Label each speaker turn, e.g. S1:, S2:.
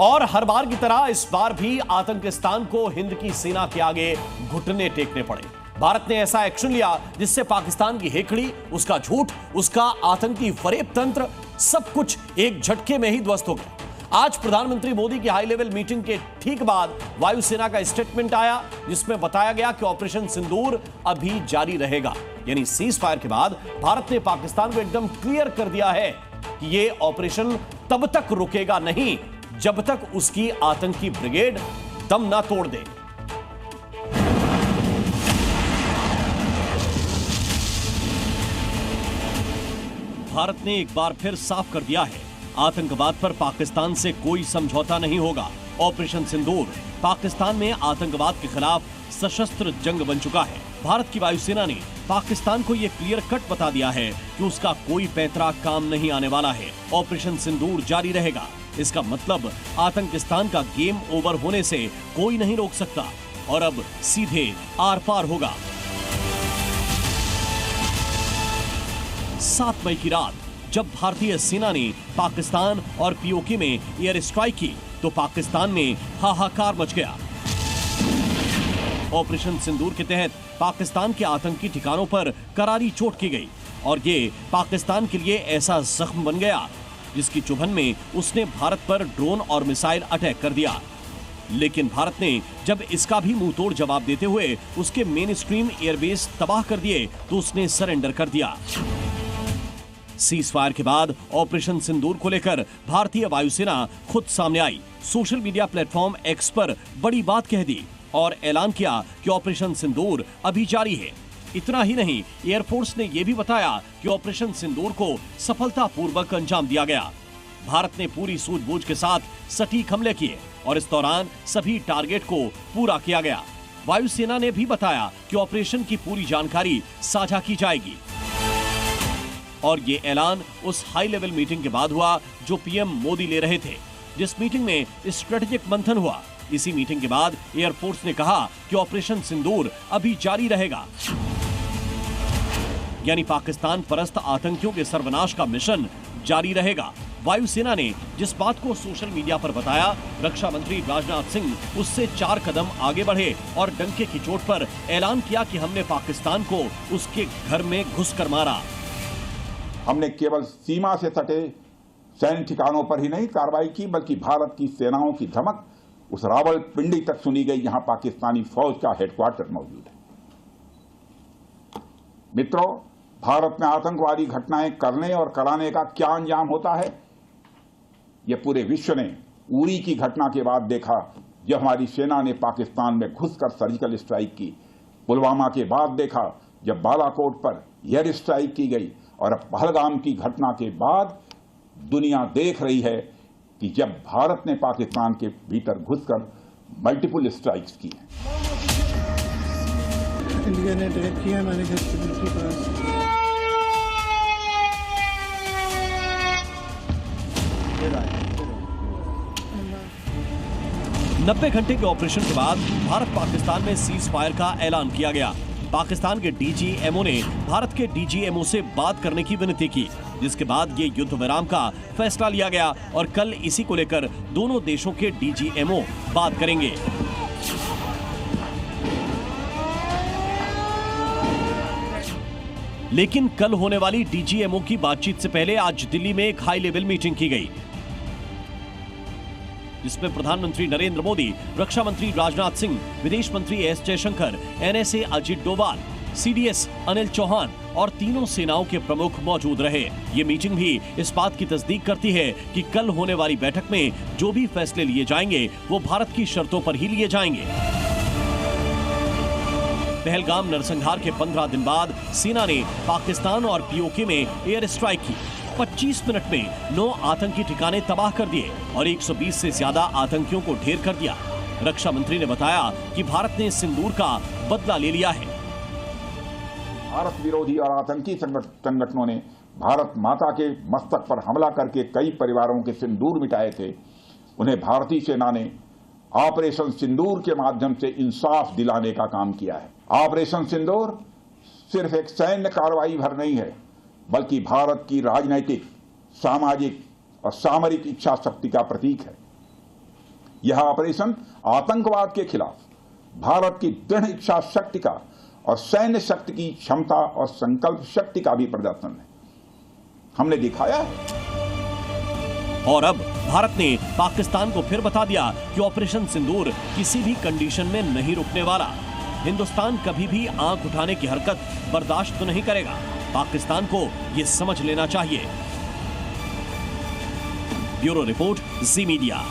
S1: और हर बार की तरह इस बार भी आतंकिस्तान को हिंद की सेना के आगे घुटने टेकने पड़े। भारत ने ऐसा एक्शन लिया जिससे पाकिस्तान की हेकड़ी, उसका झूठ, उसका आतंकी फरेब तंत्र सब कुछ एक झटके में ही ध्वस्त हो गया। आज प्रधानमंत्री मोदी की हाई लेवल मीटिंग के ठीक बाद वायुसेना का स्टेटमेंट आया जिसमें बताया गया कि ऑपरेशन सिंदूर अभी जारी रहेगा। यानी सीज फायर के बाद भारत ने पाकिस्तान को एकदम क्लियर कर दिया है कि यह ऑपरेशन तब तक रुकेगा नहीं जब तक उसकी आतंकी ब्रिगेड दम ना तोड़ दे। भारत ने एक बार फिर साफ कर दिया है, आतंकवाद पर पाकिस्तान से कोई समझौता नहीं होगा। ऑपरेशन सिंदूर पाकिस्तान में आतंकवाद के खिलाफ सशस्त्र जंग बन चुका है। भारत की वायुसेना ने पाकिस्तान को यह क्लियर कट बता दिया है कि उसका कोई पैंतरा काम नहीं आने वाला है। ऑपरेशन सिंदूर जारी रहेगा। इसका मतलब आतंकिस्तान का गेम ओवर होने से कोई नहीं रोक सकता और अब सीधे आर पार होगा। 7 मई की रात जब भारतीय सेना ने पाकिस्तान और पीओके में एयर स्ट्राइक की तो पाकिस्तान में हाहाकार मच गया। ऑपरेशन सिंदूर के तहत पाकिस्तान के आतंकी ठिकानों पर करारी चोट की गई और ये पाकिस्तान के लिए ऐसा जख्म बन गया जिसकी चुभन में उसने भारत पर ड्रोन और मिसाइल अटैक कर दिया। लेकिन भारत ने जब इसका भी मुंह तोड़ जवाब देते हुए उसके मेन स्ट्रीम एयरबेस तबाह कर दिए तो उसने सरेंडर कर दिया। सीज फायर के बाद ऑपरेशन सिंदूर को लेकर भारतीय वायुसेना खुद सामने आई, सोशल मीडिया प्लेटफॉर्म एक्स पर बड़ी बात कह दी और ऐलान किया कि ऑपरेशन सिंदूर अभी जारी है। इतना ही नहीं, एयरफोर्स ने यह भी बताया कि ऑपरेशन सिंदूर को सफलतापूर्वक अंजाम दिया गया। भारत ने पूरी सूझबूझ के साथ सटीक हमले किए और इस दौरान सभी टारगेट को पूरा किया गया। वायुसेना ने भी बताया कि ऑपरेशन की पूरी जानकारी साझा की जाएगी और ये ऐलान उस हाई लेवल मीटिंग के बाद हुआ जो पीएम मोदी ले रहे थे, जिस मीटिंग में स्ट्रेटेजिक मंथन हुआ। इसी मीटिंग के बाद एयरफोर्स ने कहा कि ऑपरेशन सिंदूर अभी जारी रहेगा। यानी पाकिस्तान परस्त आतंकियों के सर्वनाश का मिशन जारी रहेगा। वायुसेना ने जिस बात को सोशल मीडिया पर बताया, रक्षा मंत्री राजनाथ सिंह उससे 4 कदम आगे बढ़े और डंके की चोट पर ऐलान किया कि हमने पाकिस्तान को उसके घर में घुसकर मारा।
S2: हमने केवल सीमा से सटे सैन्य ठिकानों पर ही नहीं कार्रवाई की, बल्कि भारत की सेनाओं की धमक उस रावलपिंडी तक सुनी गई जहां पाकिस्तानी फौज का हेडक्वार्टर मौजूद है। मित्रों, भारत में आतंकवादी घटनाएं करने और कराने का क्या अंजाम होता है, यह पूरे विश्व ने उरी की घटना के बाद देखा, जब हमारी सेना ने पाकिस्तान में घुसकर सर्जिकल स्ट्राइक की। पुलवामा के बाद देखा जब बालाकोट पर एयर स्ट्राइक की गई और अब पहलगाम की घटना के बाद दुनिया देख रही है कि जब भारत ने पाकिस्तान के भीतर घुसकर मल्टीपल स्ट्राइक्स की हैं।
S3: इंडिया ने अटैक किया हमारे घर के बिल्कुल पास।
S1: 90 घंटे के ऑपरेशन के बाद भारत पाकिस्तान में सीज फायर का ऐलान किया गया। पाकिस्तान के डीजीएमओ ने भारत के डीजीएमओ से बात करने की विनती की, जिसके बाद ये युद्ध विराम का फैसला लिया गया और कल इसी को लेकर दोनों देशों के डीजीएमओ बात करेंगे। लेकिन कल होने वाली डीजीएमओ की बातचीत से पहले आज दिल्ली में एक हाई लेवल मीटिंग की गई, जिसमें प्रधानमंत्री नरेंद्र मोदी, रक्षा मंत्री राजनाथ सिंह, विदेश मंत्री S Jaishankar, NSA Ajit Doval, CDS Anil Chauhan और तीनों सेनाओं के प्रमुख मौजूद रहे। ये मीटिंग भी इस बात की तस्दीक करती है कि कल होने वाली बैठक में जो भी फैसले लिए जाएंगे वो भारत की शर्तों पर ही लिए जाएंगे। पहलगाम नरसंहार के 15 दिन बाद सेना ने पाकिस्तान और पीओके में एयर स्ट्राइक की। 25 मिनट में 9 आतंकी ठिकाने तबाह कर दिए और 120 से ज्यादा आतंकियों को ढेर कर दिया। रक्षा मंत्री ने बताया कि भारत ने सिंदूर का बदला ले लिया है।
S2: भारत विरोधी और आतंकी संगठनों ने भारत माता के मस्तक पर हमला करके कई परिवारों के सिंदूर मिटाए थे। उन्हें भारतीय सेना ने ऑपरेशन सिंदूर के माध्यम से इंसाफ दिलाने का काम किया है। ऑपरेशन सिंदूर सिर्फ एक सैन्य कार्रवाई भर नहीं है, बल्कि भारत की राजनैतिक, सामाजिक और सामरिक इच्छा शक्ति का प्रतीक है। यह ऑपरेशन आतंकवाद के खिलाफ भारत की दृढ़ इच्छा शक्ति का और सैन्य शक्ति की क्षमता और संकल्प शक्ति का भी प्रदर्शन है। हमने दिखाया है।
S1: और अब भारत ने पाकिस्तान को फिर बता दिया कि ऑपरेशन सिंदूर किसी भी कंडीशन में नहीं रुकने वाला। हिंदुस्तान कभी भी आंख उठाने की हरकत बर्दाश्त तो नहीं करेगा। पाकिस्तान को यह समझ लेना चाहिए। ब्यूरो रिपोर्ट, जी मीडिया।